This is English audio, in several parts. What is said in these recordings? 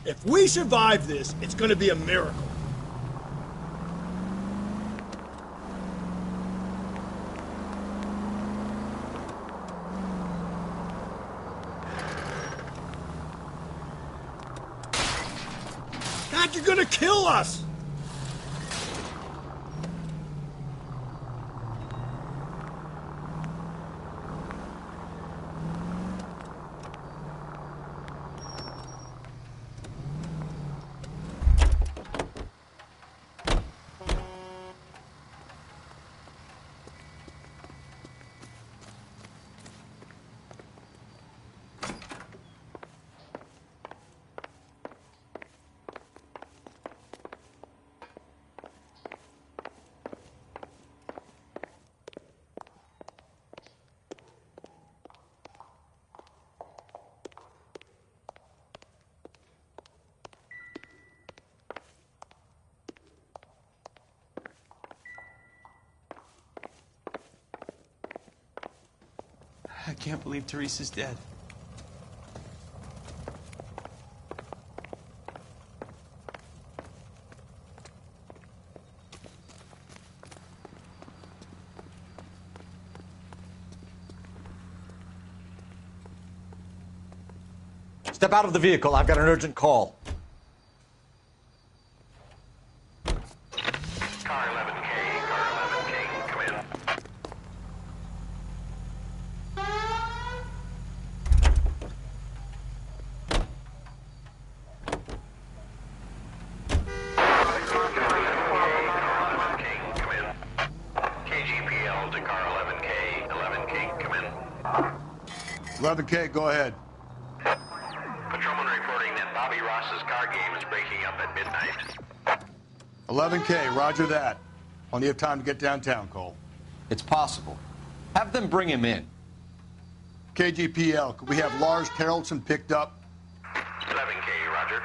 If we survive this, it's gonna be a miracle. God, you're gonna kill us! I can't believe Teresa's dead. Step out of the vehicle. I've got an urgent call. Car 11K, come in. KGPL to car 11K, 11K, come in. 11K, go ahead. Patrolman reporting that Bobby Ross's car game is breaking up at midnight. 11K, roger that. Plenty of time to get downtown, Cole. It's possible. Have them bring him in. KGPL, could we have Lars Carrollson picked up? 11K, roger.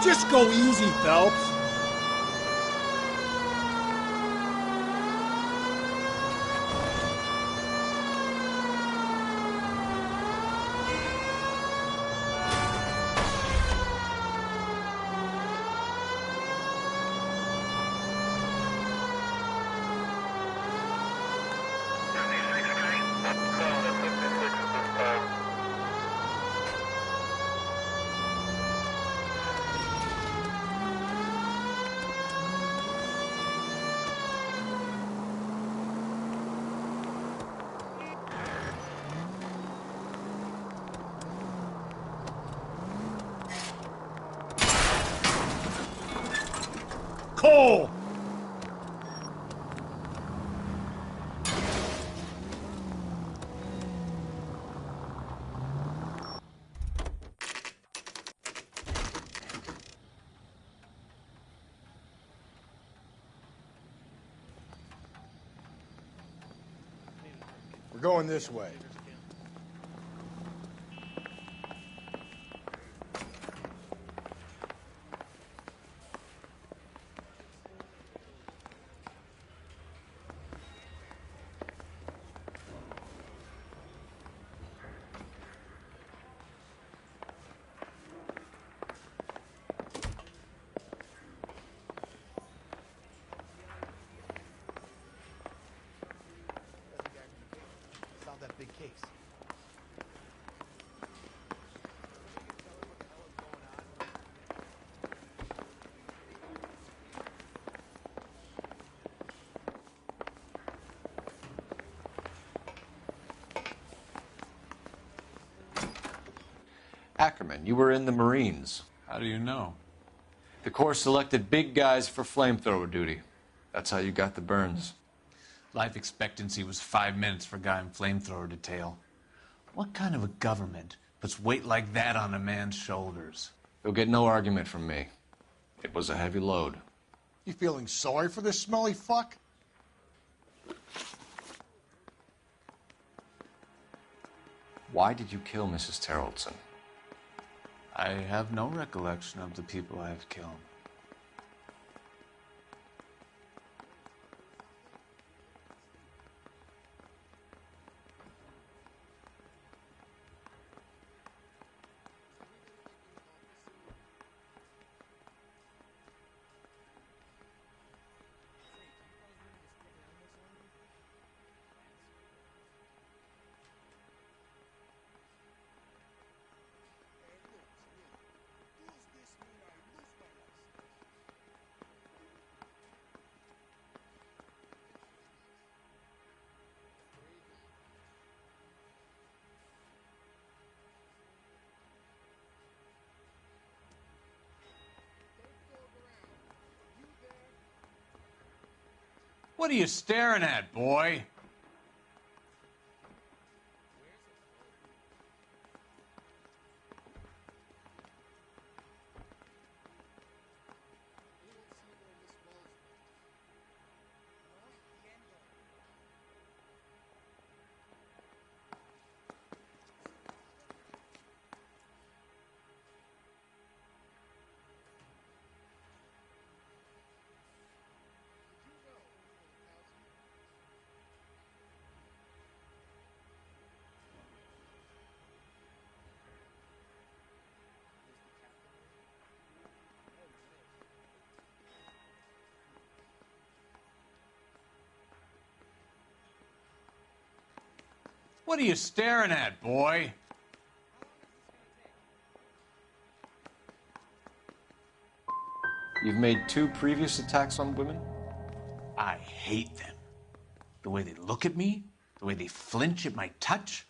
Just go easy, Phelps. Cole! We're going this way. That big case. Ackerman, you were in the Marines. How do you know? The Corps selected big guys for flamethrower duty. That's how you got the burns. Life expectancy was 5 minutes for a guy in flamethrower detail. What kind of a government puts weight like that on a man's shoulders? You'll get no argument from me. It was a heavy load. You feeling sorry for this smelly fuck? Why did you kill Mrs. Terrelson? I have no recollection of the people I have killed. What are you staring at, boy? What are you staring at, boy? You've made 2 previous attacks on women? I hate them. The way they look at me, the way they flinch at my touch.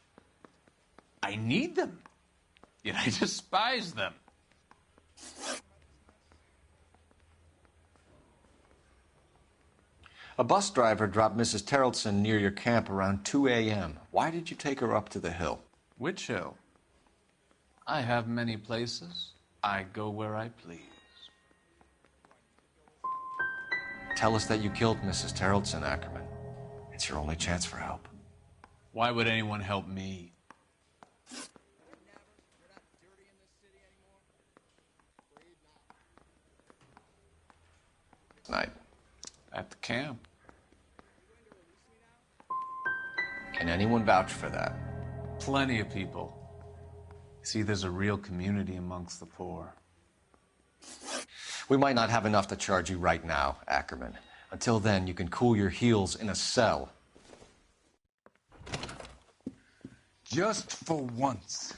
I need them, yet I despise them. A bus driver dropped Mrs. Terrelson near your camp around 2 a.m. Why did you take her up to the hill? Which hill? I have many places. I go where I please. Tell us that you killed Mrs. Terrelson, Ackerman. It's your only chance for help. Why would anyone help me? Tonight. At the camp. Can anyone vouch for that? Plenty of people. See, there's a real community amongst the poor. We might not have enough to charge you right now, Ackerman. Until then, you can cool your heels in a cell. Just for once,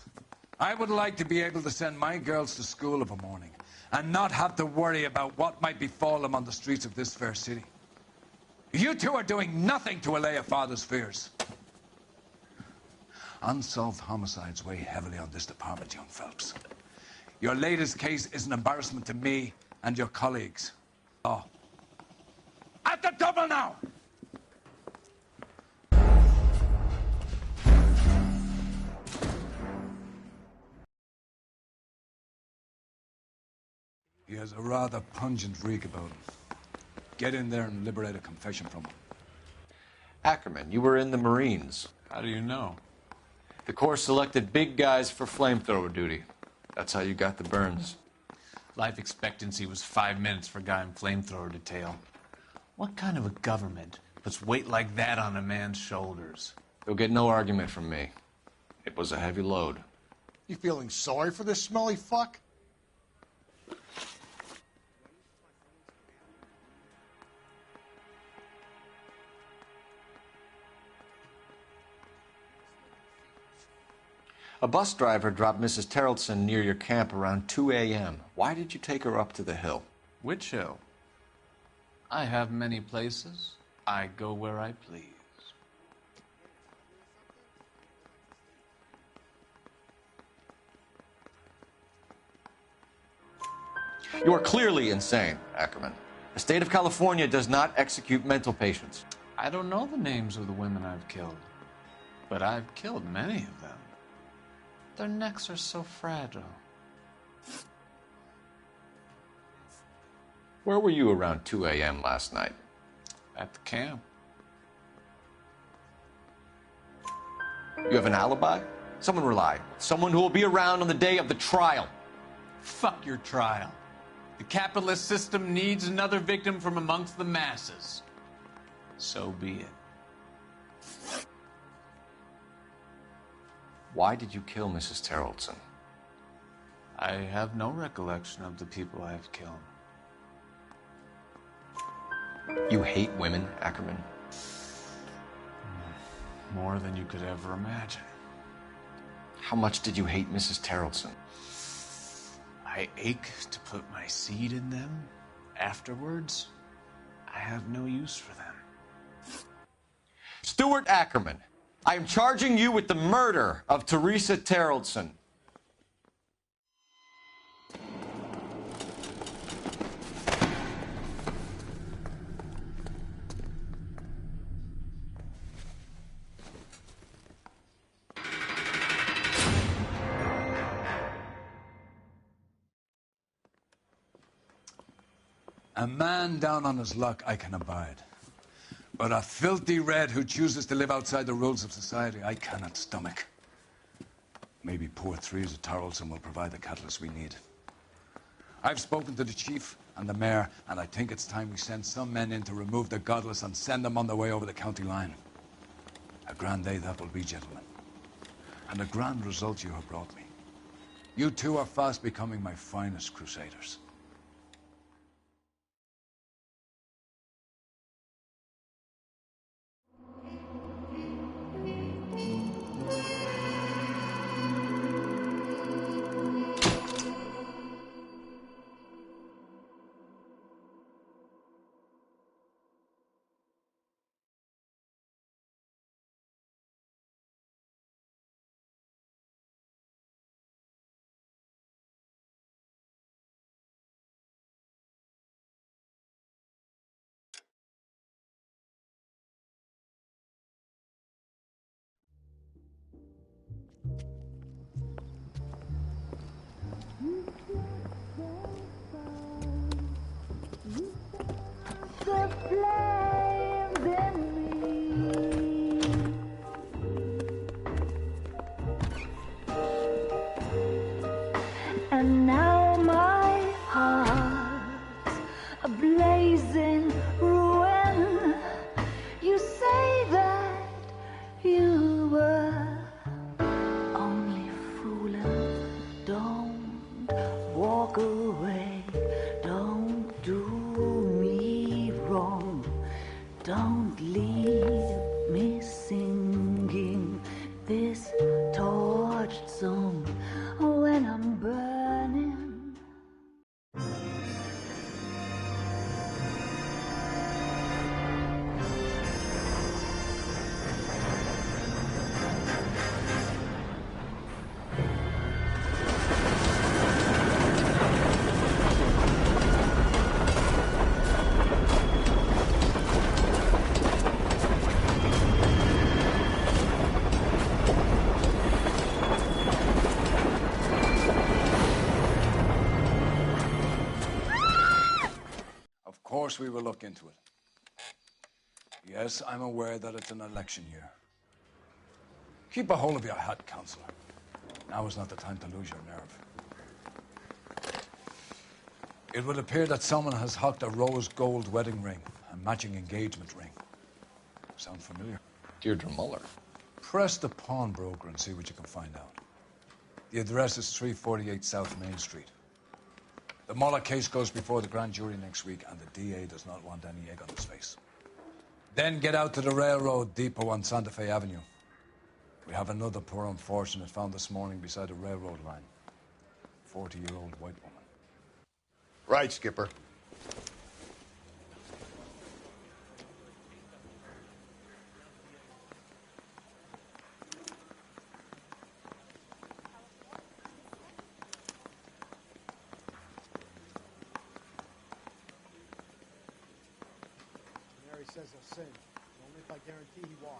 I would like to be able to send my girls to school of a morning and not have to worry about what might befall them on the streets of this fair city. You two are doing nothing to allay a father's fears. Unsolved homicides weigh heavily on this department, young Phelps. Your latest case is an embarrassment to me and your colleagues. Oh. At the double now! He has a rather pungent reek about him. Get in there and liberate a confession from him. Ackerman, you were in the Marines. How do you know? The Corps selected big guys for flamethrower duty. That's how you got the burns. Life expectancy was 5 minutes for a guy in flamethrower detail. What kind of a government puts weight like that on a man's shoulders? You'll get no argument from me. It was a heavy load. You feeling sorry for this smelly fuck? A bus driver dropped Mrs. Terrelson near your camp around 2 a.m. Why did you take her up to the hill? Which hill? I have many places. I go where I please. You are clearly insane, Ackerman. The state of California does not execute mental patients. I don't know the names of the women I've killed, but I've killed many of them. Their necks are so fragile. Where were you around 2 a.m. last night? At the camp. You have an alibi? Someone reliable. Someone who will be around on the day of the trial. Fuck your trial. The capitalist system needs another victim from amongst the masses. So be it. Why did you kill Mrs. Terrelson? I have no recollection of the people I have killed. You hate women, Ackerman? More than you could ever imagine. How much did you hate Mrs. Terrelson? I ache to put my seed in them. Afterwards, I have no use for them. Stuart Ackerman, I am charging you with the murder of Teresa Terrelson. A man down on his luck I can abide. But a filthy red who chooses to live outside the rules of society, I cannot stomach. Maybe poor Teresa Terrelson will provide the catalyst we need. I've spoken to the chief and the mayor, and I think it's time we send some men in to remove the godless and send them on their way over the county line. A grand day that will be, gentlemen. And a grand result you have brought me. You two are fast becoming my finest crusaders. And now my heart's a blazing ruin. You say that you were only fooling. Don't walk away. Don't do me wrong. Don't leave me singing this torched song when I'm burning. Of course we will look into it. Yes, I'm aware that it's an election year. Keep a hold of your hat, Counselor. Now is not the time to lose your nerve. It would appear that someone has hocked a rose gold wedding ring, a matching engagement ring. Sound familiar? Deirdre Muller. Press the pawnbroker and see what you can find out. The address is 348 South Main Street. The Muller case goes before the grand jury next week, and the DA does not want any egg on his face. Then get out to the railroad depot on Santa Fe Avenue. We have another poor unfortunate found this morning beside the railroad line. 40-year-old white woman. Right, Skipper. Mary says he'll sing. Only if I guarantee he won't.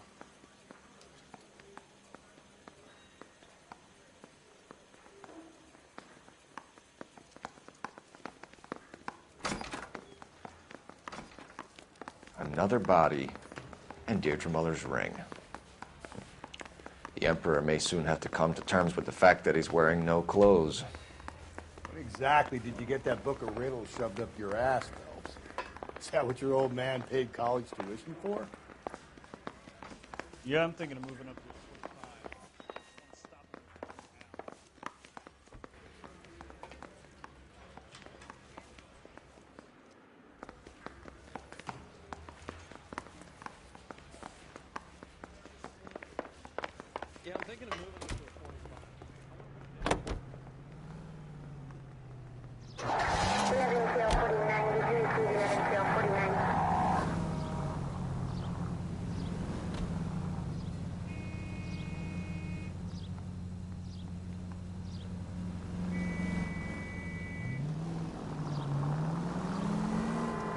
another body and Deirdre Muller's ring. The Emperor may soon have to come to terms with the fact that he's wearing no clothes. When exactly did you get that book of riddles shoved up your ass, Phelps? Is that what your old man paid college tuition for? Yeah, I'm thinking of moving up to a 45. Yeah, I'm thinking of moving up to a 45.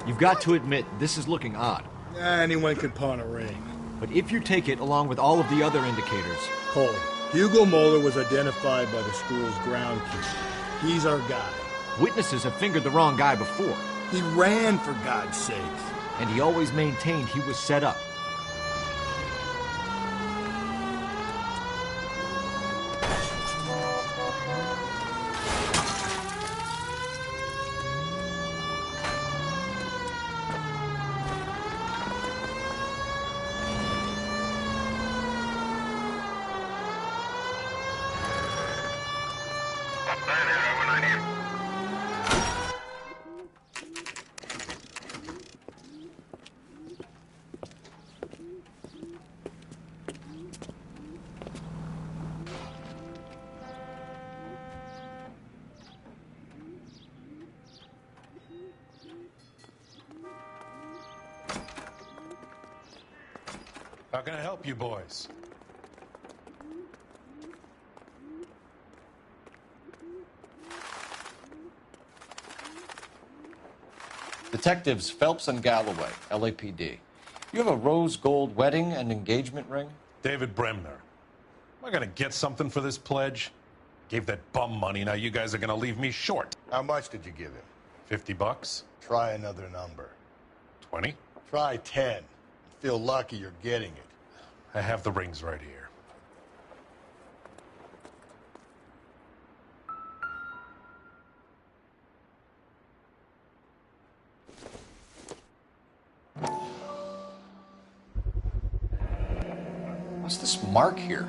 You've got to admit, this is looking odd. Anyone can pawn a ring. But if you take it along with all of the other indicators... Cole, Hugo Moeller was identified by the school's groundkeeper. He's our guy. Witnesses have fingered the wrong guy before. He ran, for God's sakes. And he always maintained he was set up. How can I help you boys? Detectives Phelps and Galloway, LAPD. You have a rose gold wedding and engagement ring? David Bremner. Am I gonna get something for this pledge? Gave that bum money, now you guys are gonna leave me short. How much did you give him? $50? Try another number. 20? Try 10. Feel lucky you're getting it. I have the rings right here. What's this mark here?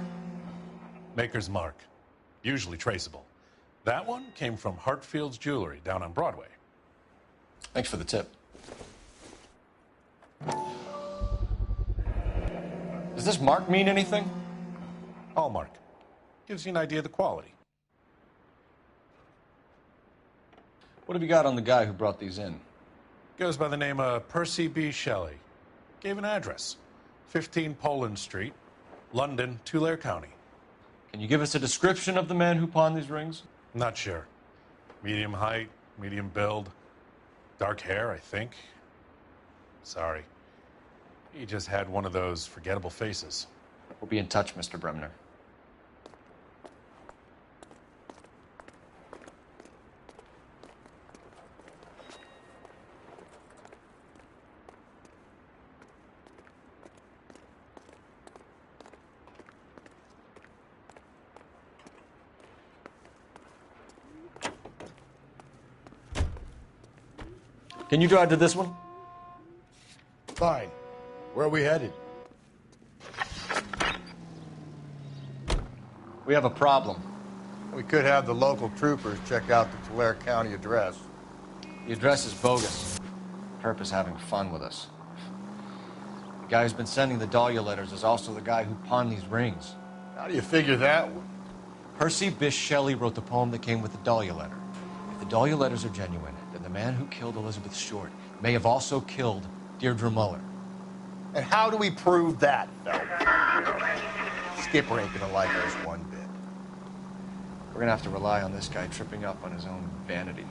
Maker's mark. Usually traceable. That one came from Hartfield's Jewelry down on Broadway. Thanks for the tip. Does this mark mean anything? Hallmark. Gives you an idea of the quality. What have you got on the guy who brought these in? Goes by the name of Percy B. Shelley. Gave an address. 15 Poland Street, London, Tulare County. Can you give us a description of the man who pawned these rings? Not sure. Medium height, medium build. Dark hair, I think. Sorry. He just had one of those forgettable faces. We'll be in touch, Mr. Bremner. Can you drive to this one? Fine. Where are we headed? We have a problem. We could have the local troopers check out the Tulare County address. The address is bogus. Perp is having fun with us. The guy who's been sending the Dahlia letters is also the guy who pawned these rings. How do you figure that one? Percy Bysshe Shelley wrote the poem that came with the Dahlia letter. If the Dahlia letters are genuine, then the man who killed Elizabeth Short may have also killed Deirdre Muller. And how do we prove that, Phelps? Skipper ain't gonna like us one bit. We're gonna have to rely on this guy tripping up on his own vanity.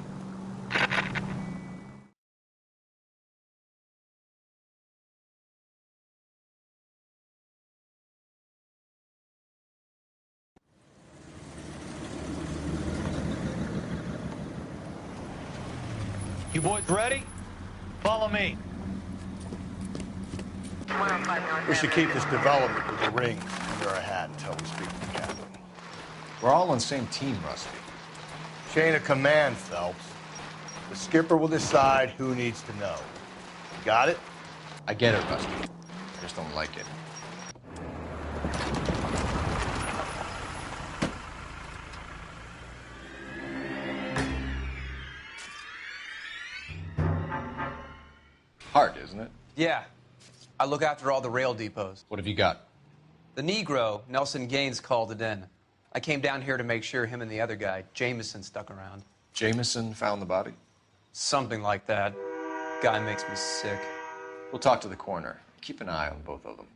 You boys ready? Follow me. We should keep this development with the ring under our hat until we speak to the captain. We're all on the same team, Rusty. Chain of command, Phelps. The skipper will decide who needs to know. Got it? I get it, Rusty. I just don't like it. Hard, isn't it? Yeah. I look after all the rail depots. What have you got? The Negro, Nelson Gaines, called it in. I came down here to make sure him and the other guy, Jameson, stuck around. Jameson found the body? Something like that. Guy makes me sick. We'll talk to the coroner. Keep an eye on both of them.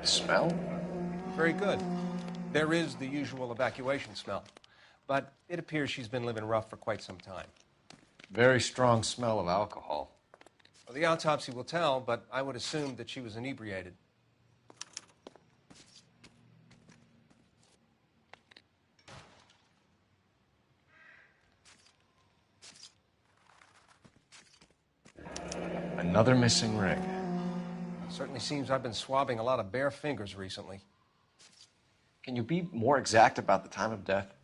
Smell? Very good. There is the usual evacuation smell, but it appears she's been living rough for quite some time. Very strong smell of alcohol. Well, the autopsy will tell, but I would assume that she was inebriated. Another missing ring. Certainly seems I've been swabbing a lot of bare fingers recently. Can you be more exact about the time of death?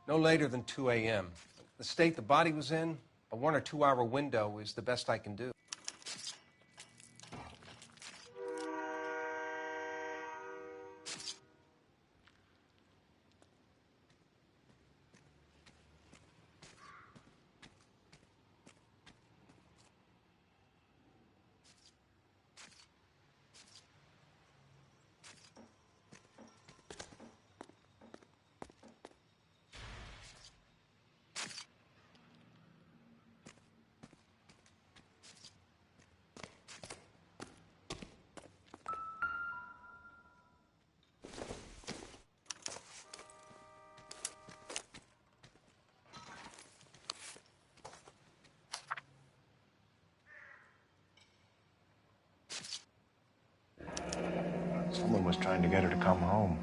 No later than 2 a.m. The state the body was in, a 1 or 2 hour window is the best I can do. Someone was trying to get her to come home.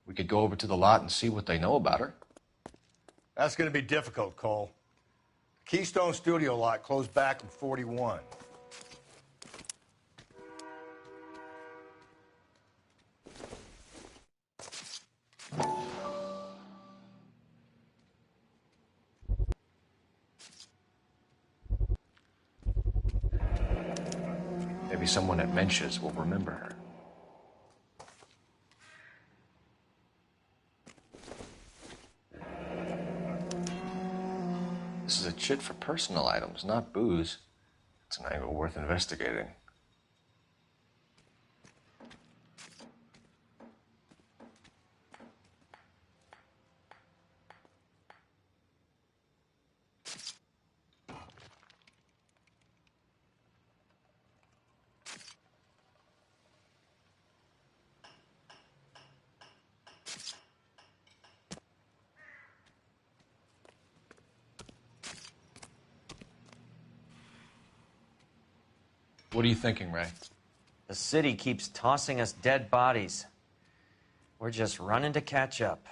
We could go over to the lot and see what they know about her. That's going to be difficult, Cole. Keystone Studio lot closed back in 41. Maybe someone at Mensch's will remember her. This is a chit for personal items, not booze. It's an angle worth investigating. What are you thinking, Ray? The city keeps tossing us dead bodies. We're just running to catch up.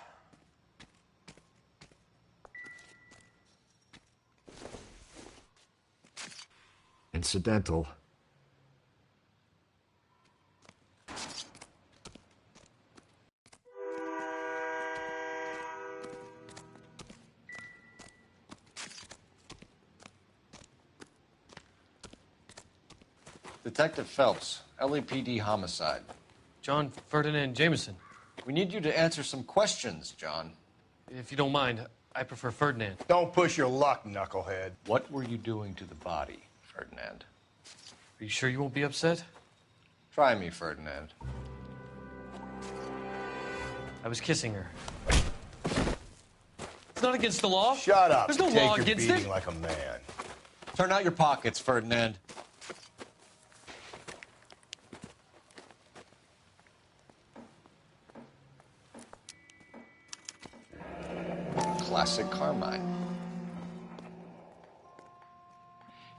Incidental. Detective Phelps, LAPD homicide. John Ferdinand Jameson. We need you to answer some questions, John. If you don't mind, I prefer Ferdinand. Don't push your luck, knucklehead. What were you doing to the body, Ferdinand? Are you sure you won't be upset? Try me, Ferdinand. I was kissing her. It's not against the law. Shut up. There's no Take law your against beating it. like a man. Turn out your pockets, Ferdinand. Classic Carmine.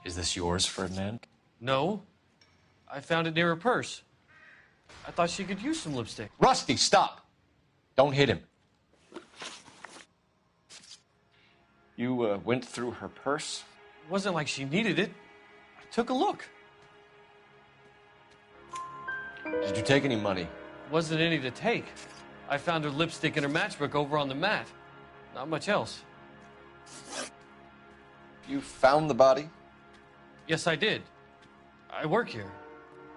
Is this yours, Ferdinand? No. I found it near her purse. I thought she could use some lipstick. Rusty, stop! Don't hit him. You went through her purse? It wasn't like she needed it. I took a look. Did you take any money? Wasn't any to take. I found her lipstick and her matchbook over on the mat. Not much else. You found the body? Yes, I did. I work here.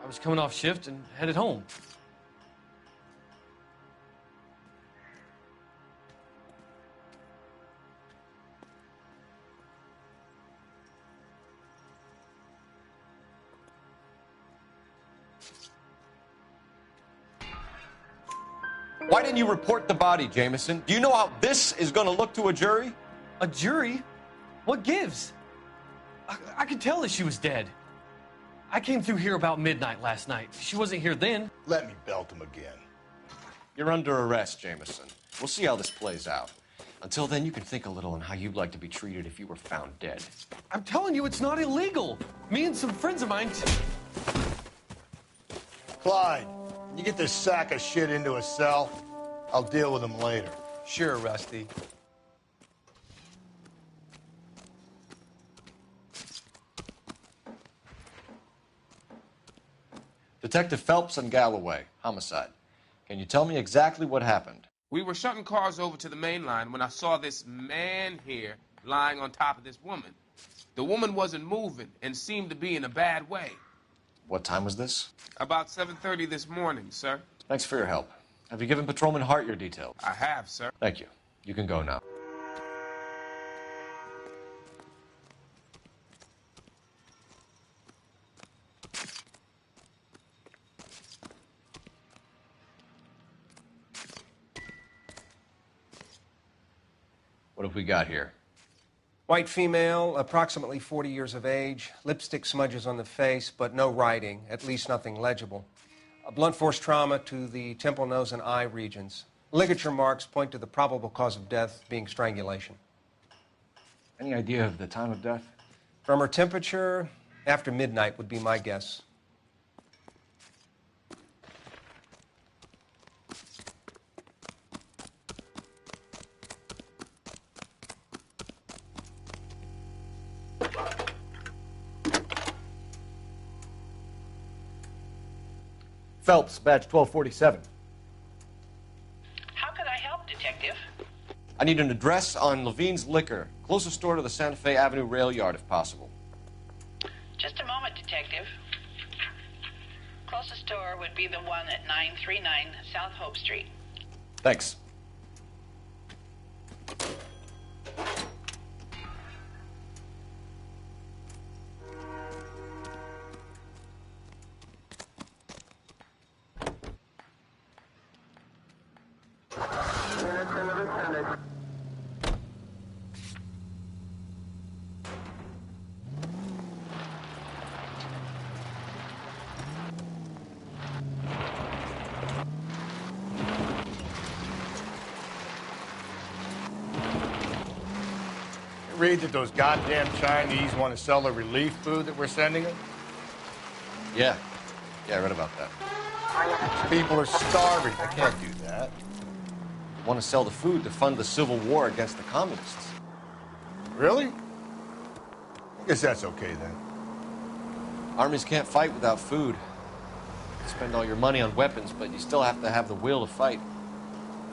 I was coming off shift and headed home. Why didn't you report the body, Jameson? Do you know how this is going to look to a jury? A jury? What gives? I could tell that she was dead. I came through here about midnight last night. She wasn't here then. Let me belt him again. You're under arrest, Jameson. We'll see how this plays out. Until then, you can think a little on how you'd like to be treated if you were found dead. I'm telling you, it's not illegal. Me and some friends of mine... Clyde, you get this sack of shit into a cell. I'll deal with him later. Sure, Rusty. Detective Phelps and Galloway, homicide. Can you tell me exactly what happened? We were shutting cars over to the main line when I saw this man here lying on top of this woman. The woman wasn't moving and seemed to be in a bad way. What time was this? About 7:30 this morning, sir. Thanks for your help. Have you given Patrolman Hart your details? I have, sir. Thank you. You can go now. What have we got here? White female, approximately 40 years of age, lipstick smudges on the face, but no writing, at least nothing legible. A blunt force trauma to the temple, nose, and eye regions. Ligature marks point to the probable cause of death being strangulation. Any idea of the time of death? From her temperature, after midnight would be my guess. Phelps, badge 1247. How could I help, Detective? I need an address on Levine's Liquor. Closest store to the Santa Fe Avenue rail yard, if possible. Just a moment, Detective. Closest store would be the one at 939 South Hope Street. Thanks. Read that those goddamn Chinese want to sell the relief food that we're sending them? Yeah. Yeah, I read about that. People are starving. They can't do that. Want to sell the food to fund the civil war against the communists. Really? I guess that's okay then. Armies can't fight without food. You spend all your money on weapons, but you still have to have the will to fight.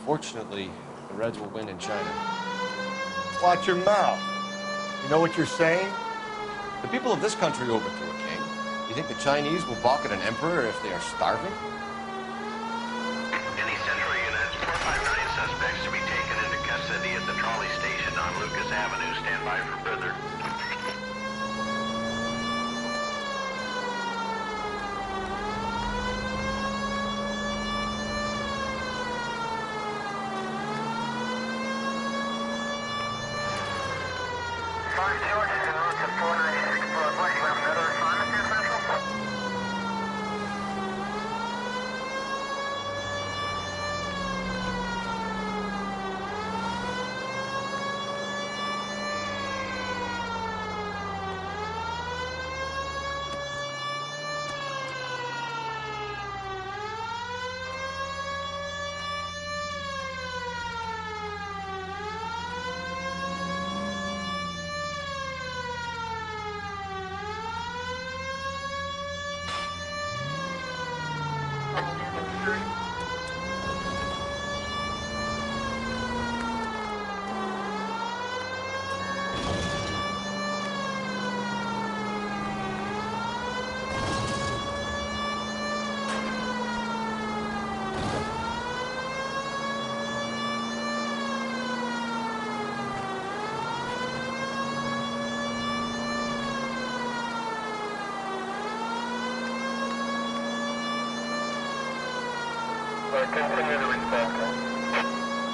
Fortunately, the Reds will win in China. Watch your mouth. You know what you're saying? The people of this country overthrew a king. You think the Chinese will balk at an emperor if they are starving? Any Central units, 459 suspects to be taken into custody at the trolley station on Lucas Avenue. Stand by for further. Continue to respond.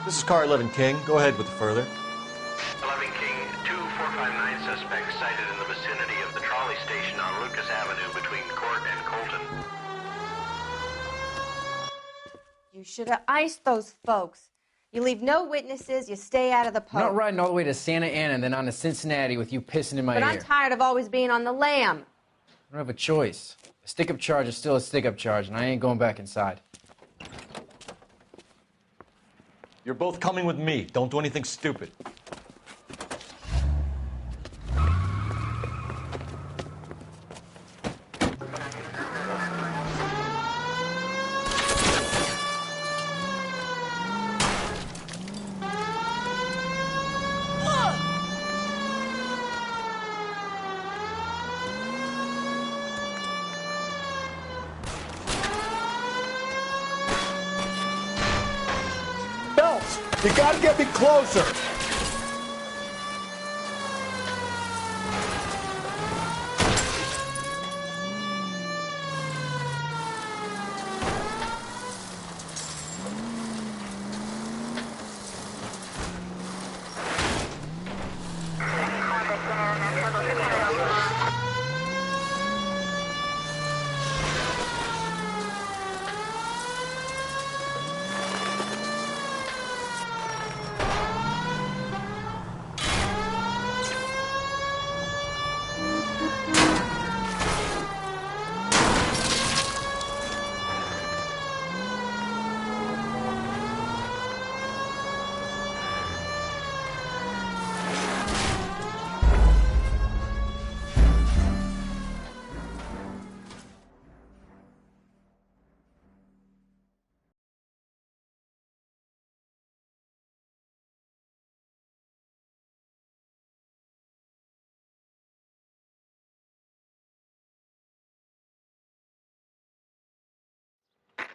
This is Car 11 King. Go ahead with the further. 11 King, 2459 suspects sighted in the vicinity of the trolley station on Lucas Avenue between Court and Colton. You should have iced those folks. You leave no witnesses, you stay out of the I'm post. not riding all the way to Santa Ana and then on to Cincinnati with you pissing in my But ear. I'm tired of always being on the lam. I don't have a choice. A stick-up charge is still a stick-up charge, and I ain't going back inside. You're both coming with me. Don't do anything stupid. You gotta get me closer.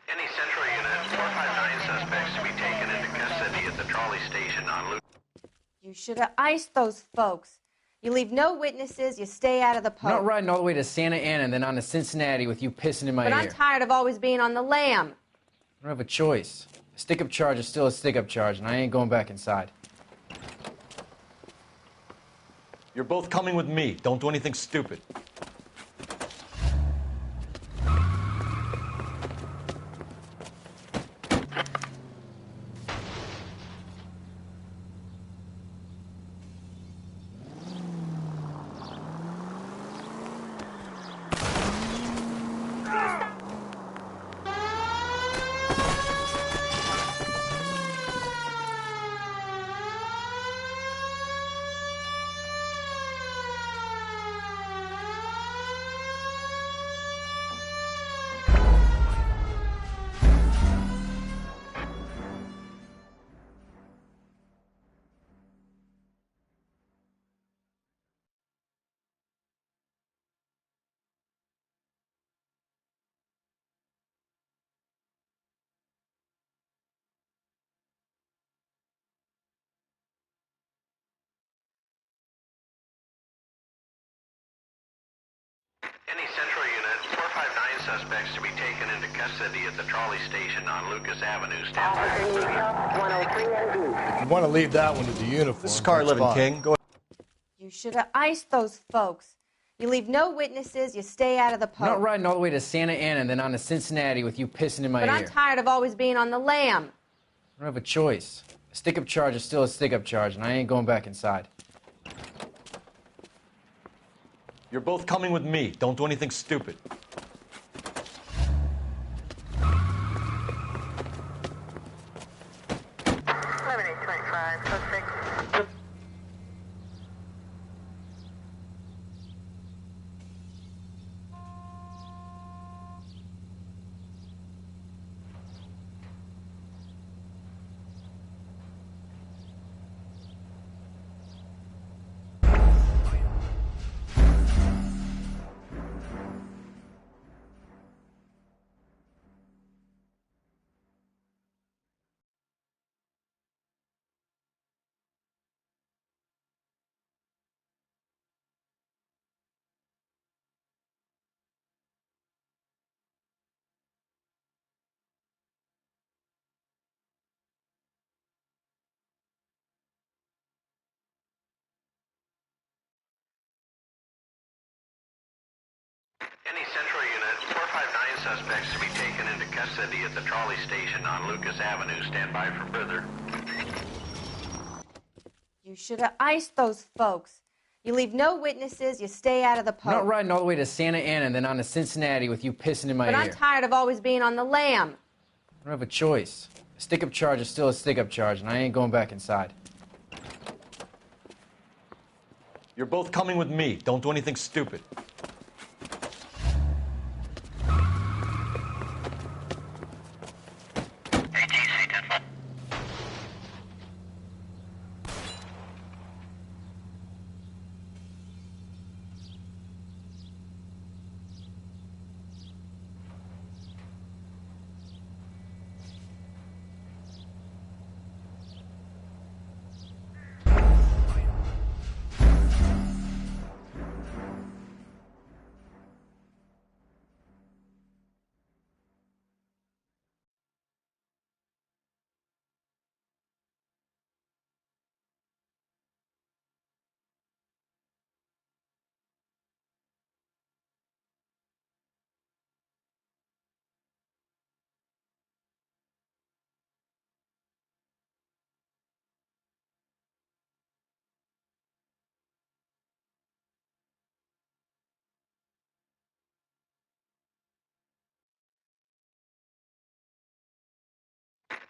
Any Central units, 459 suspects to be taken into custody at the trolley station on Lucas. You should have iced those folks. You leave no witnesses, you stay out of the I'm poke. not riding all the way to Santa Ana and then on to Cincinnati with you pissing in my But ear. I'm tired of always being on the lam. I don't have a choice. A stick-up charge is still a stick-up charge, and I ain't going back inside. You're both coming with me. Don't do anything stupid. Any Central Unit, 459 suspects to be taken into custody at the trolley station on Lucas Avenue. Stand by. If you want to leave that one to the uniform. This is Car 11 King. Go ahead. You should have iced those folks. You leave no witnesses, you stay out of the I'm poke. not riding all the way to Santa Ana and then on to Cincinnati with you pissing in my But ear. I'm tired of always being on the lam. I don't have a choice. A stick-up charge is still a stick-up charge, and I ain't going back inside. You're both coming with me. Don't do anything stupid. Any Central Unit, 459 suspects to be taken into custody at the trolley station on Lucas Avenue. Stand by for further. You should have iced those folks. You leave no witnesses, you stay out of the I'm poke. not riding all the way to Santa Ana and then on to Cincinnati with you pissing in my But ear. I'm tired of always being on the lam. I don't have a choice. A stick-up charge is still a stick-up charge, and I ain't going back inside. You're both coming with me. Don't do anything stupid.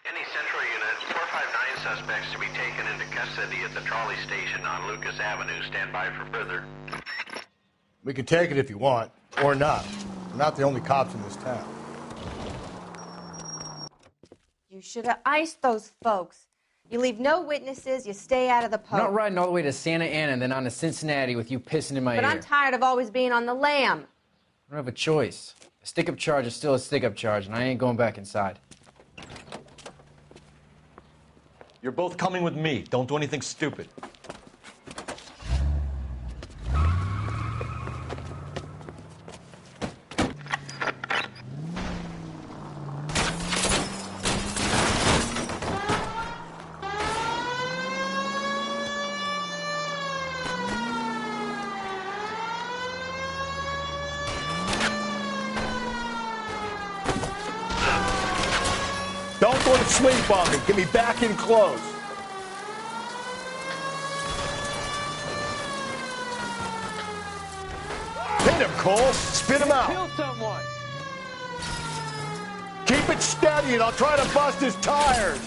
Any Central Unit, 459 suspects to be taken into custody at the trolley station on Lucas Avenue. Stand by for further. We can take it if you want, or not. We're not the only cops in this town. You should have iced those folks. You leave no witnesses, you stay out of the I'm poke. not riding all the way to Santa Ana and then on to Cincinnati with you pissing in my But ear. I'm tired of always being on the lam. I don't have a choice. A stick-up charge is still a stick-up charge, and I ain't going back inside. You're both coming with me. Don't do anything stupid. Don't go to sleep on me. Get me back in close. Hit him, Cole. Spit him out. Kill someone. Keep it steady, and I'll try to bust his tires.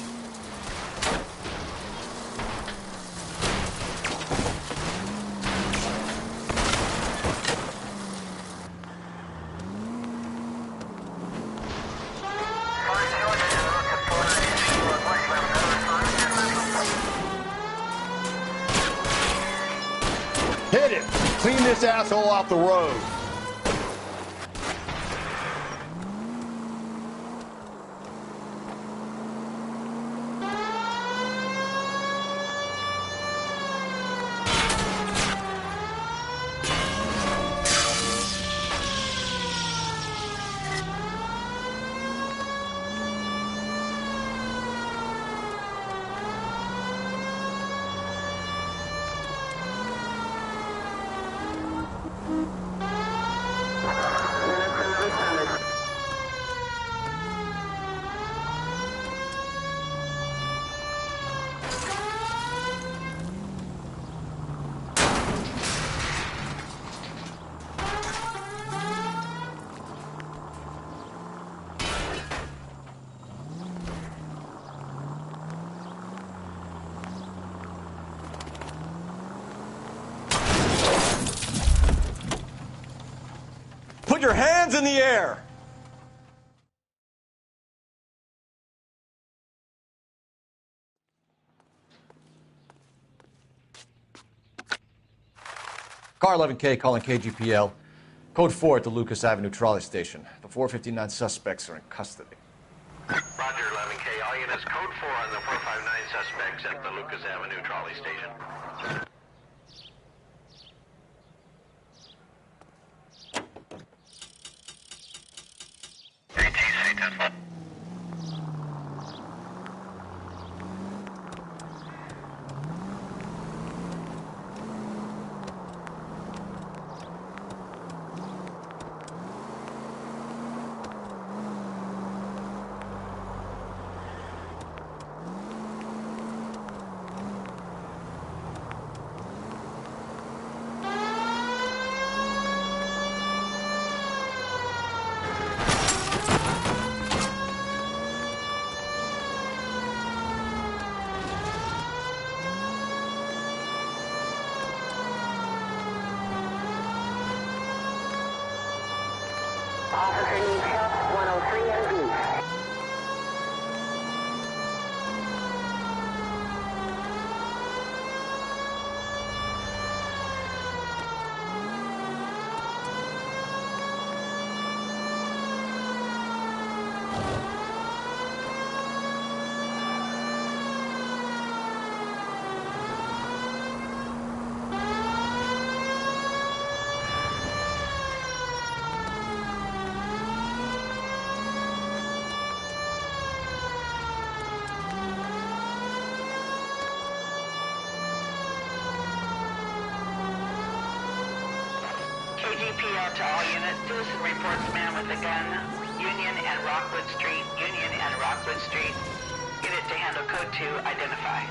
Hit him. Clean this asshole off the road. Put your hands in the air! Car 11K calling KGPL. Code 4 at the Lucas Avenue trolley station. The 459 suspects are in custody. Roger, 11K. All units, code 4 on the 459 suspects at the Lucas Avenue trolley station. ATC 10. Officer needs help, 103 and B. KGPL to all units. Citizen reports man with a gun. Union and Rockwood Street. Union and Rockwood Street. Unit to handle code 2. Identify.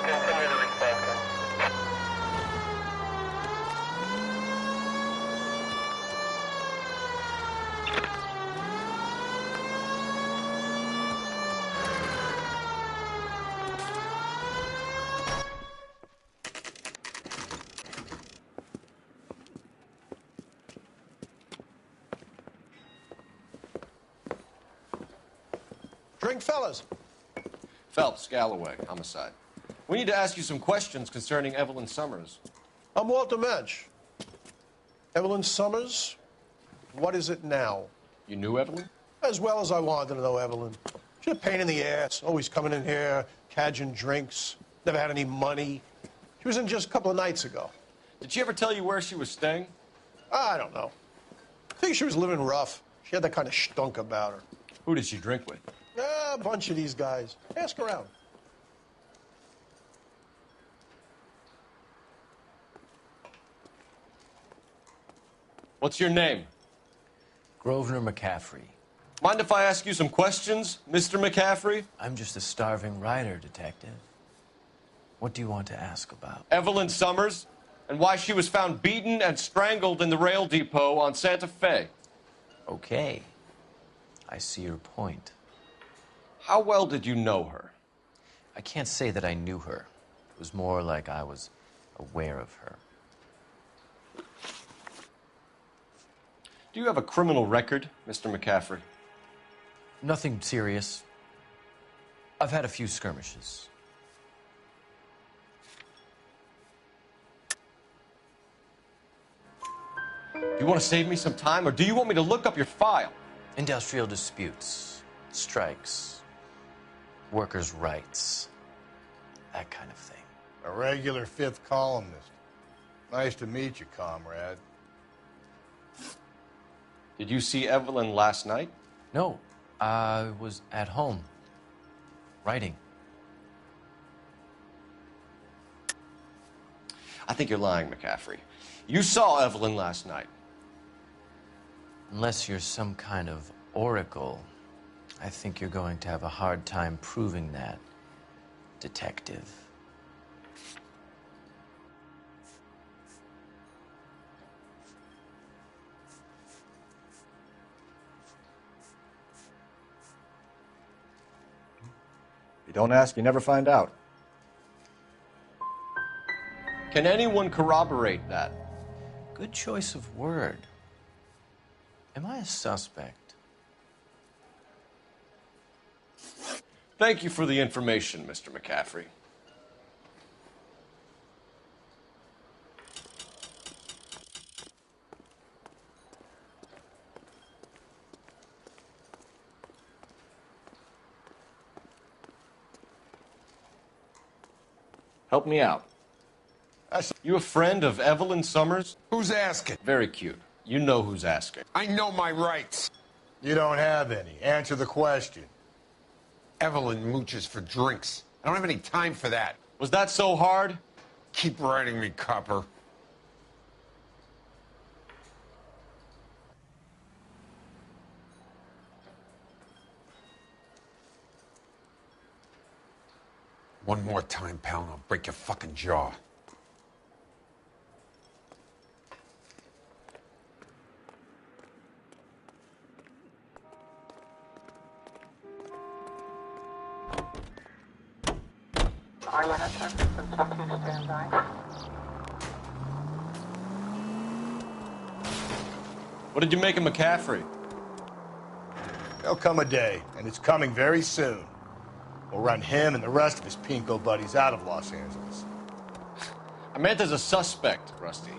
Continue the response. Drink, fellas. Phelps, Galloway, homicide. We need to ask you some questions concerning Evelyn Summers. I'm Walter Mensch. Evelyn Summers, what is it now? You knew Evelyn? As well as I wanted to know Evelyn. She's a pain in the ass, always coming in here, cadging drinks, never had any money. She was in just a couple of nights ago. Did she ever tell you where she was staying? I don't know. I think she was living rough. She had that kind of stunk about her. Who did she drink with? A bunch of these guys. Ask around. What's your name? Grosvenor McCaffrey. Mind if I ask you some questions, Mr. McCaffrey? I'm just a starving writer, Detective. What do you want to ask about? Evelyn Summers, and why she was found beaten and strangled in the rail depot on Santa Fe. Okay. I see your point. How well did you know her? I can't say that I knew her. It was more like I was aware of her. Do you have a criminal record, Mr. McCaffrey? Nothing serious. I've had a few skirmishes. Do you want to save me some time, or do you want me to look up your file? Industrial disputes, strikes, workers' rights, that kind of thing. A regular fifth columnist. Nice to meet you, comrade. Did you see Evelyn last night? No, I was at home, writing. I think you're lying, McCaffrey. You saw Evelyn last night. Unless you're some kind of oracle, I think you're going to have a hard time proving that, Detective. You don't ask, you never find out. Can anyone corroborate that? Good choice of word. Am I a suspect? Thank you for the information, Mr. McCaffrey. Help me out. You a friend of Evelyn Summers? Who's asking? Very cute. You know who's asking. I know my rights. You don't have any. Answer the question. Evelyn mooches for drinks. I don't have any time for that. Was that so hard? Keep writing me, copper. One more time, pal, and I'll break your fucking jaw. All units, stand by. What did you make of McCaffrey? There'll come a day, and it's coming very soon. We'll run him and the rest of his pinko buddies out of Los Angeles. I meant as a suspect, Rusty.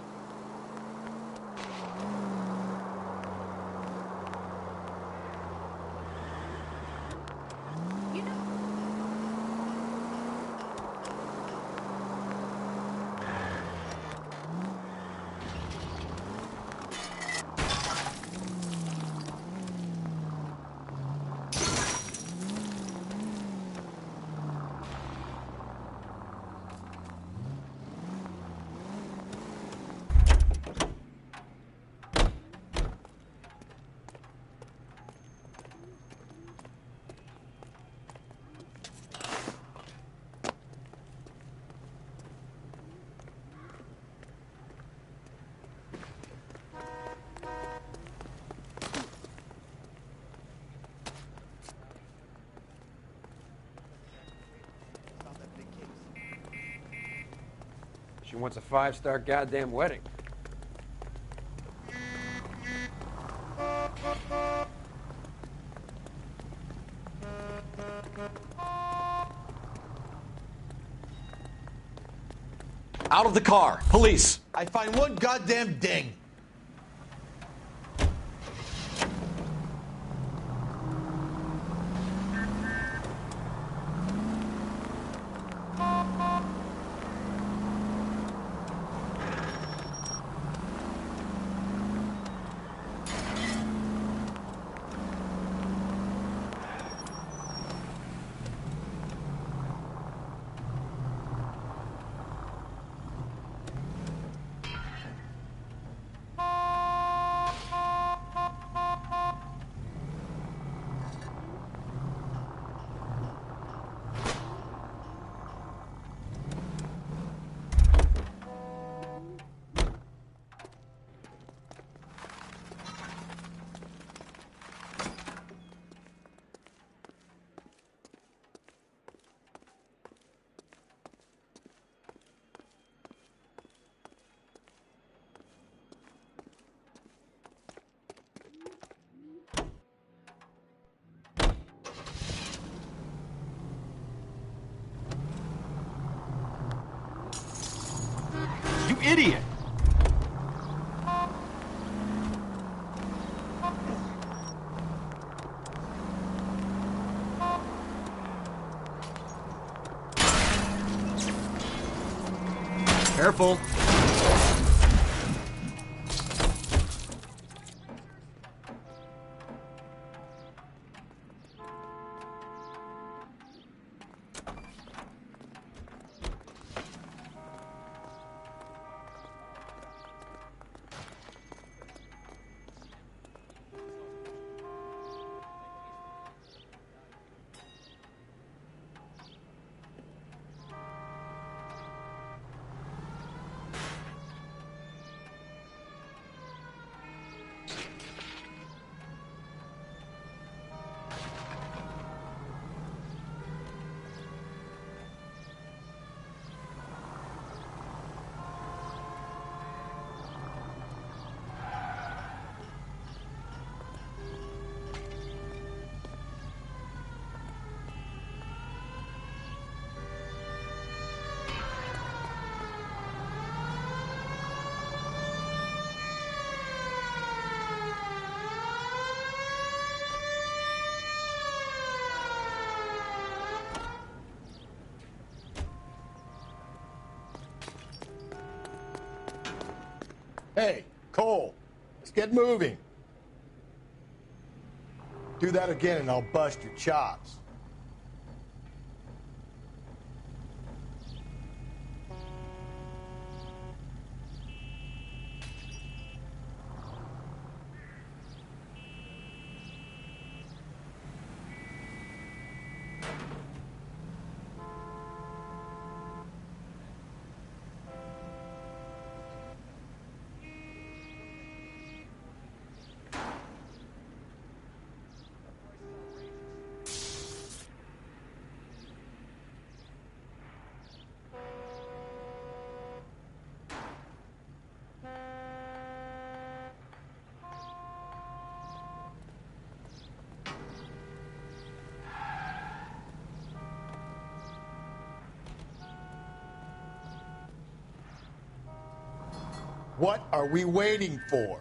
She wants a 5-star goddamn wedding. Out of the car. Police. I find one goddamn ding. idiot! Careful. Hey, Cole, let's get moving. Do that again and I'll bust your chops. What are we waiting for?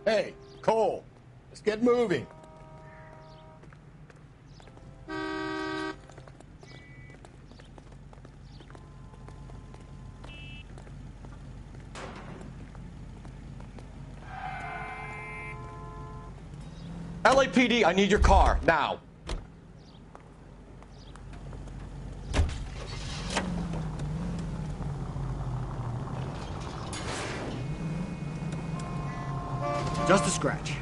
Hey, Cole, let's get moving. LAPD, I need your car, now. Just a scratch.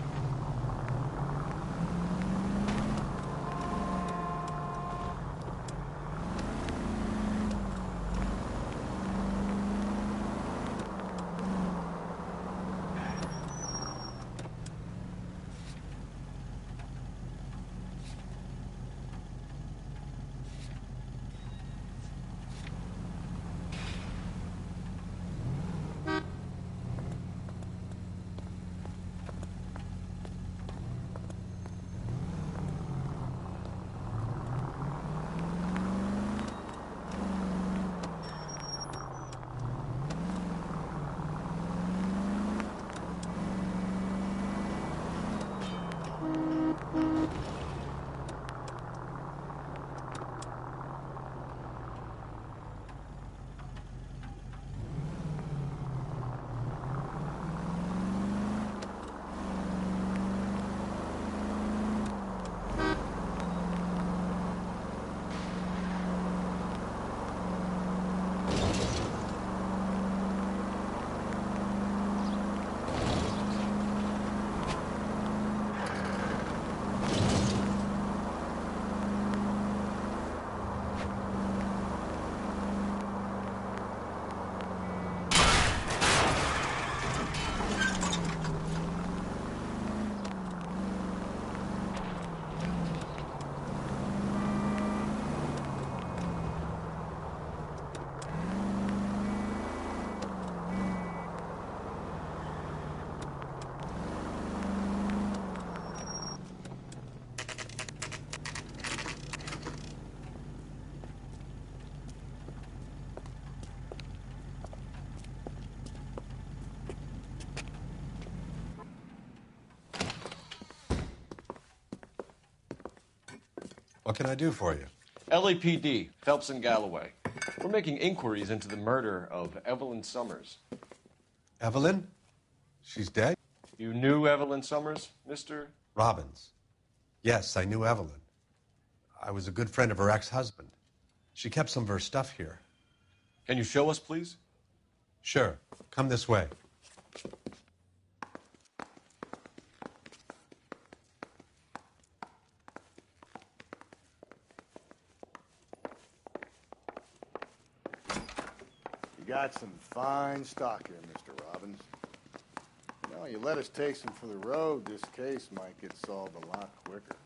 What can I do for you? LAPD, Phelps and Galloway. We're making inquiries into the murder of Evelyn Summers. Evelyn? She's dead? You knew Evelyn Summers, Mr. Robbins. Yes, I knew Evelyn. I was a good friend of her ex-husband. She kept some of her stuff here. Can you show us, please? Sure. Come this way. You got some fine stock here, Mr. Robbins. You know, you let us take some for the road, this case might get solved a lot quicker.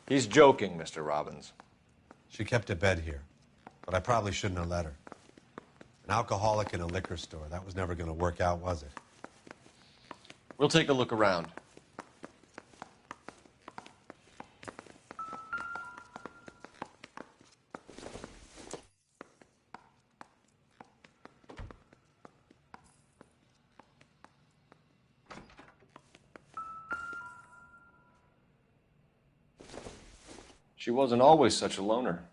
He's joking, Mr. Robbins. She kept a bed here, but I probably shouldn't have let her. An alcoholic in a liquor store. That was never going to work out, was it? We'll take a look around. She wasn't always such a loner.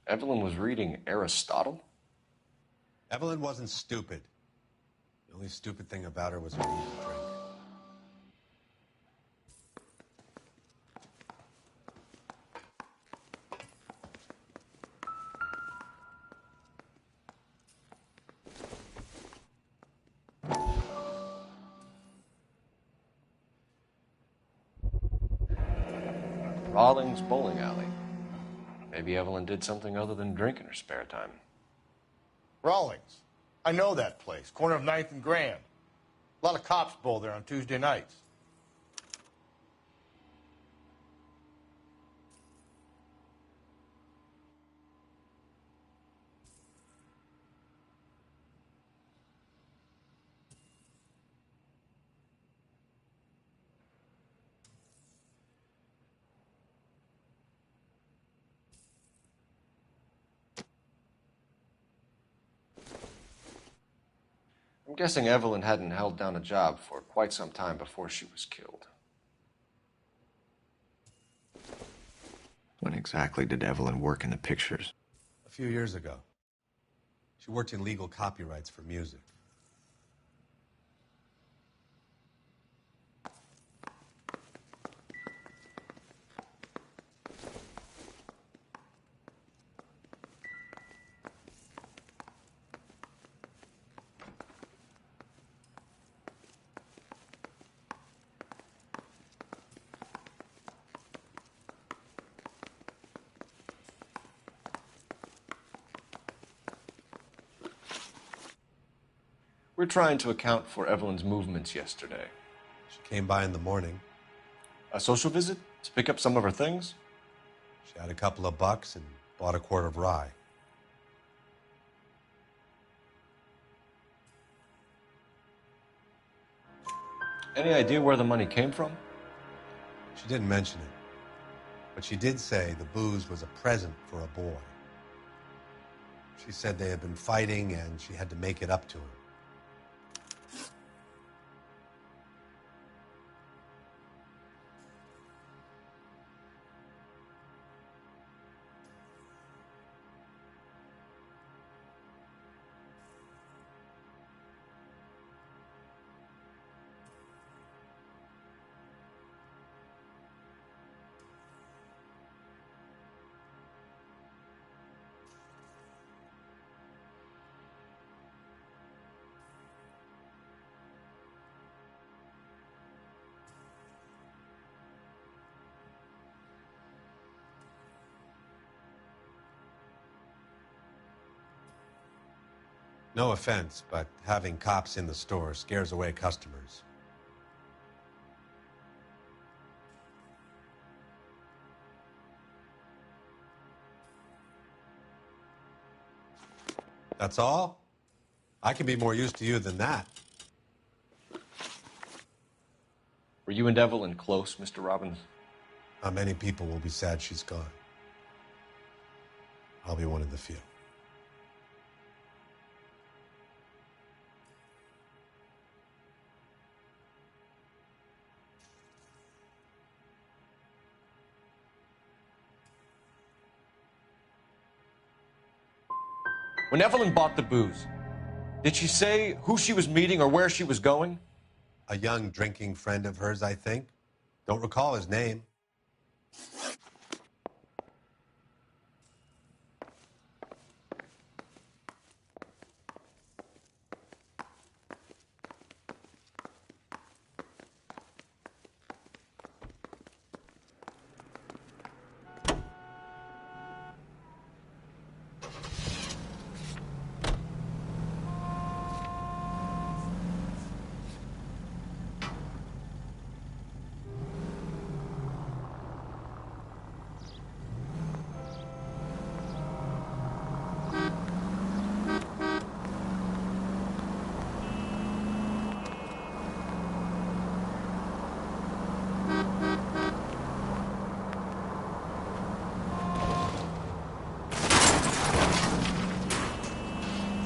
Evelyn was reading Aristotle? Evelyn wasn't stupid. The only stupid thing about her was her need to drink. Rawlings Bowling Alley. Maybe Evelyn did something other than drink in her spare time. Rawlings. I know that place. Corner of 9th and Grand. A lot of cops bowl there on Tuesday nights. I'm guessing Evelyn hadn't held down a job for quite some time before she was killed. When exactly did Evelyn work in the pictures? A few years ago. She worked in legal copyrights for music. We're trying to account for Evelyn's movements yesterday. She came by in the morning. A social visit? To pick up some of her things? She had a couple of bucks and bought a quart of rye. Any idea where the money came from? She didn't mention it, but she did say the booze was a present for a boy. She said they had been fighting and she had to make it up to him. No offense, but having cops in the store scares away customers. That's all? I can be more used to you than that. Were you and Evelyn close, Mr. Robbins? Many people will be sad she's gone. I'll be one of the few. When Evelyn bought the booze, did she say who she was meeting or where she was going? A young drinking friend of hers, I think. Don't recall his name.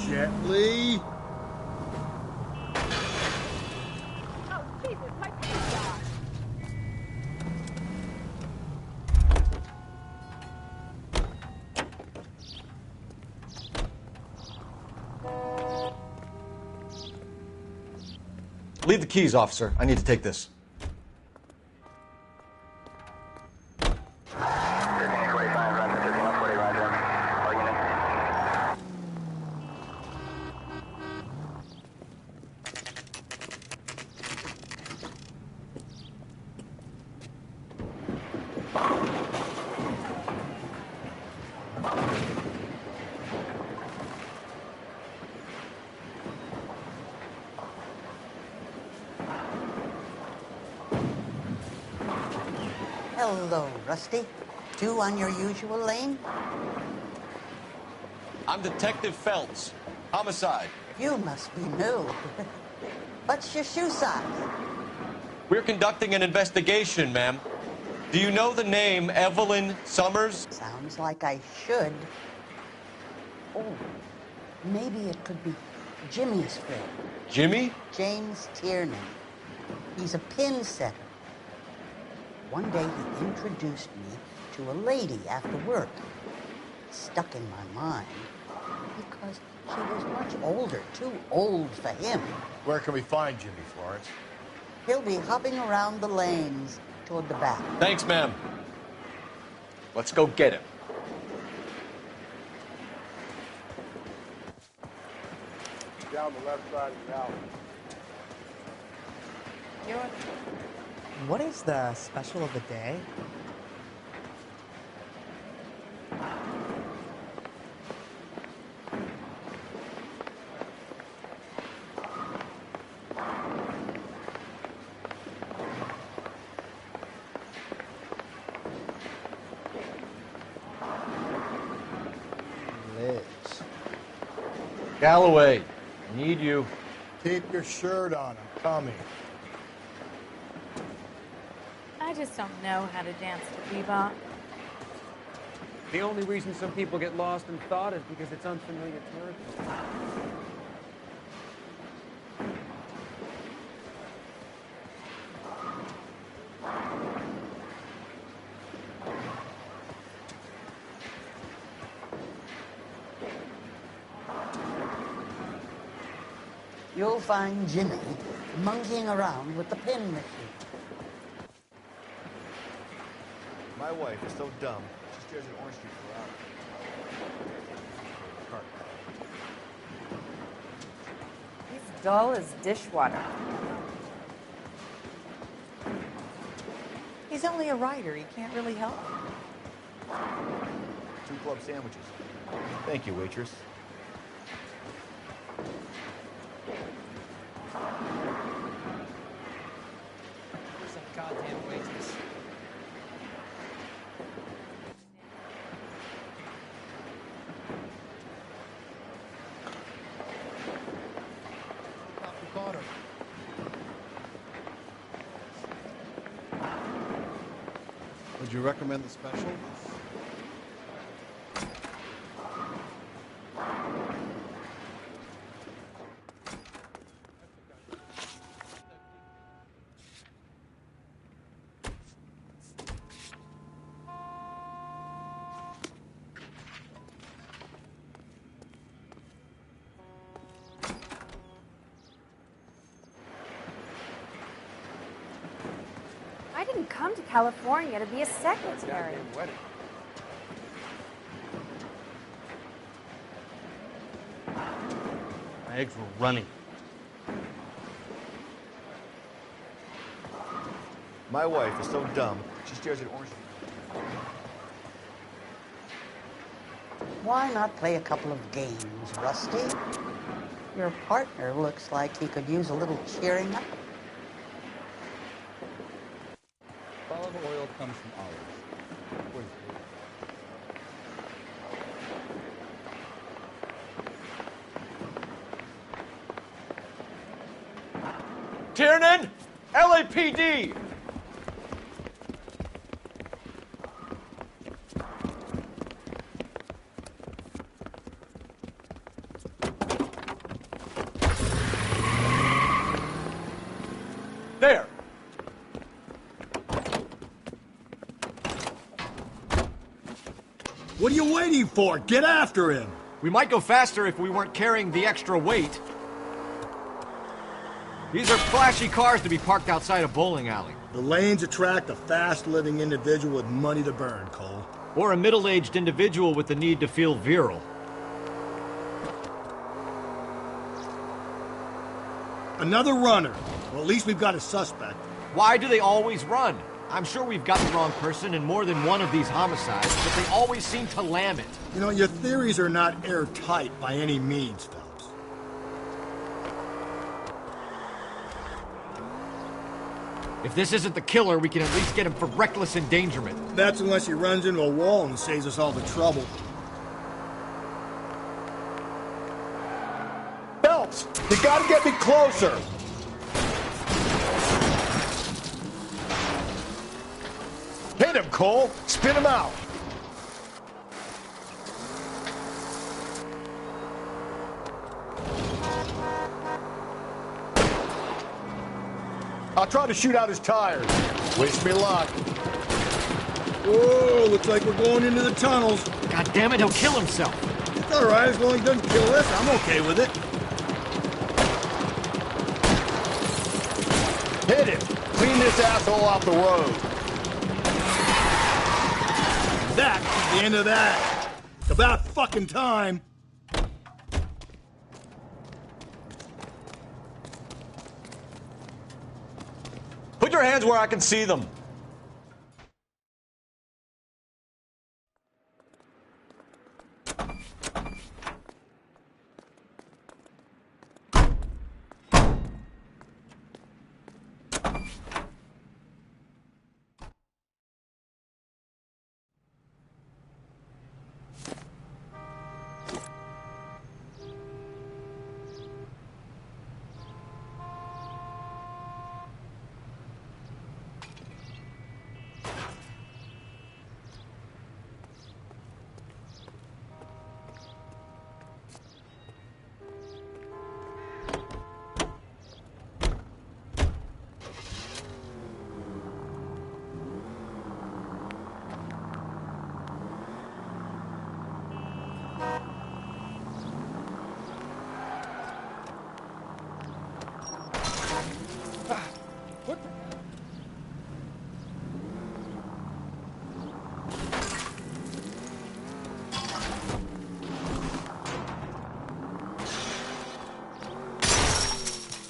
Gently. Oh, Jesus, my paintbrush. Leave the keys, officer. I need to take this. Hello, Rusty. Two on your usual lane? I'm Detective Phelps. Homicide. You must be new. What's your shoe size? We're conducting an investigation, ma'am. Do you know the name Evelyn Summers? Sounds like I should. Oh, maybe it could be Jimmy's friend. Jimmy? James Tiernan. He's a pin setter. One day he introduced me to a lady after work. It stuck in my mind because she was much older, too old for him. Where can we find Jimmy, Florence? He'll be hopping around the lanes toward the back. Thanks, ma'am. Let's go get him. Down the left side of the alley. What is the special of the day? Liz. Galloway, I need you. Keep your shirt on. I'm coming. I just don't know how to dance to bebop. The only reason some people get lost in thought is because it's unfamiliar territory. You'll find Jimmy monkeying around with the pin machine. My wife is so dumb, she stares at Orange Street for hours. He's dull as dishwater. He's only a writer. He can't really help. 2 club sandwiches. Thank you, waitress. Where's that goddamn waitress? Would you recommend the special? I didn't come to California to be a secretary. My eggs were running. My wife is so dumb, she stares at orange. Why not play a couple of games, Rusty? Your partner looks like he could use a little cheering up. Olive oil comes from olives. Tiernan! LAPD! There! What are you waiting for? Get after him! We might go faster if we weren't carrying the extra weight. These are flashy cars to be parked outside a bowling alley. The lanes attract a fast-living individual with money to burn, Cole. Or a middle-aged individual with the need to feel virile. Another runner. Well, at least we've got a suspect. Why do they always run? I'm sure we've got the wrong person in more than one of these homicides, but they always seem to lam it. You know, your theories are not airtight by any means, Phelps. If this isn't the killer, we can at least get him for reckless endangerment. That's unless he runs into a wall and saves us all the trouble. Phelps, you gotta get me closer! Hit him, Cole! Spin him out! I'll try to shoot out his tires. Wish me luck. Whoa, looks like we're going into the tunnels. God damn it, he'll kill himself. It's all right, as long as he doesn't kill us, I'm okay with it. Hit him! Clean this asshole off the road. That's the end of that. It's about fucking time. Put your hands where I can see them.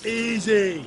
Easy.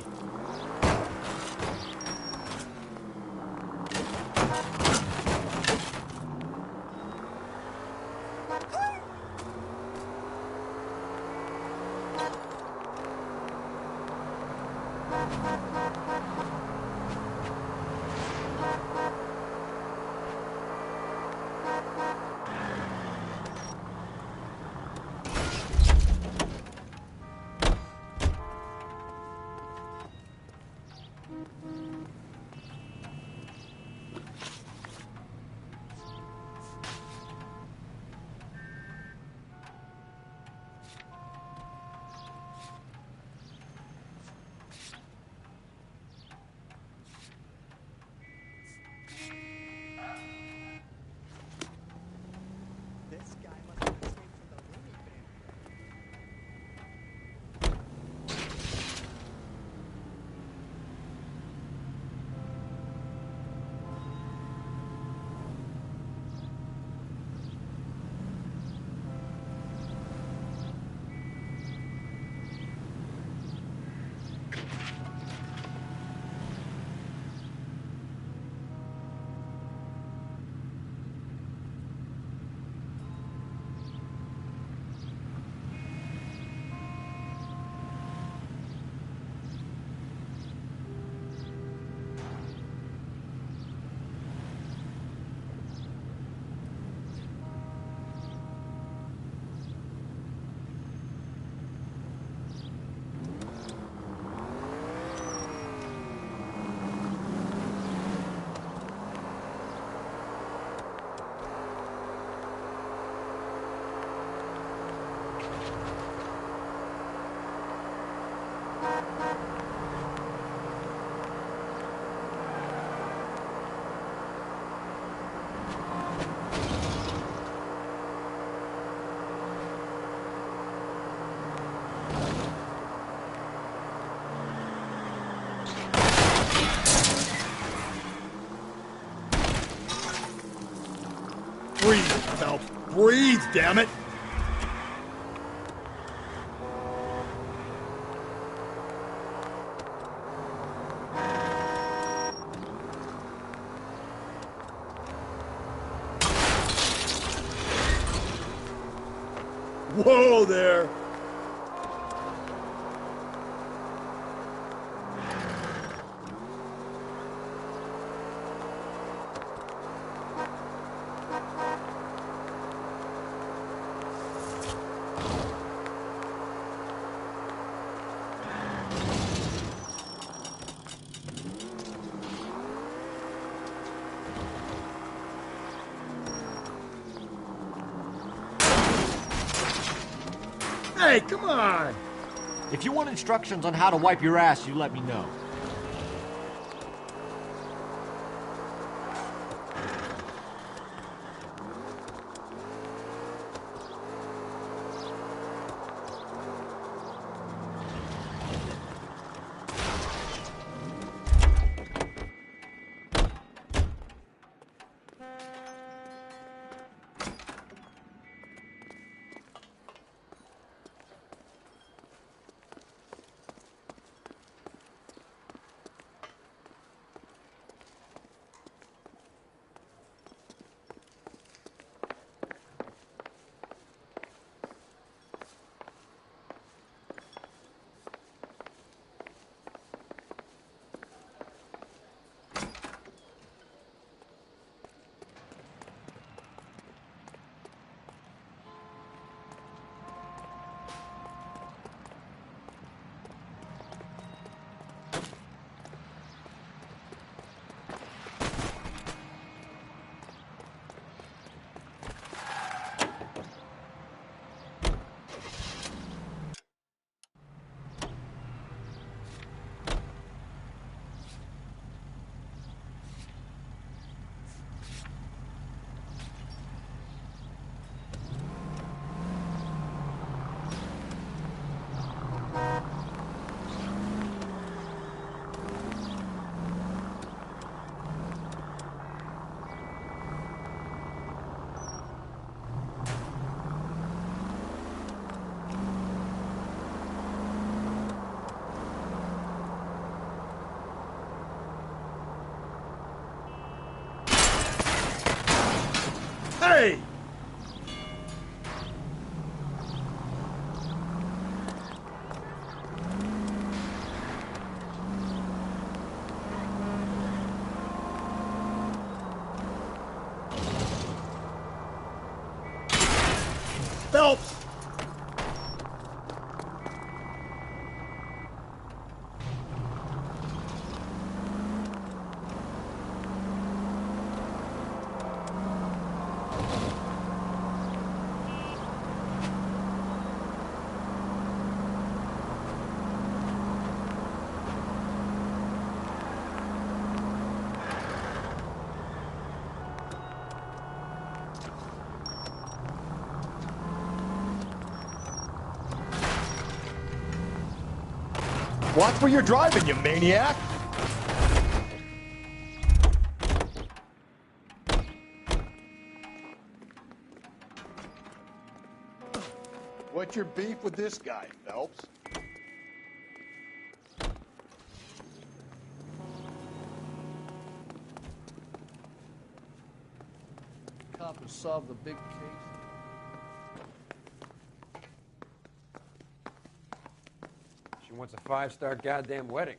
Breathe, Phelps. Breathe, damn it. Whoa there. Hey, come on! If you want instructions on how to wipe your ass, you let me know. Hey! Phelps! Watch where you're driving, you maniac! What's your beef with this guy, Phelps? Cop has solved the big case. She wants a 5-star goddamn wedding.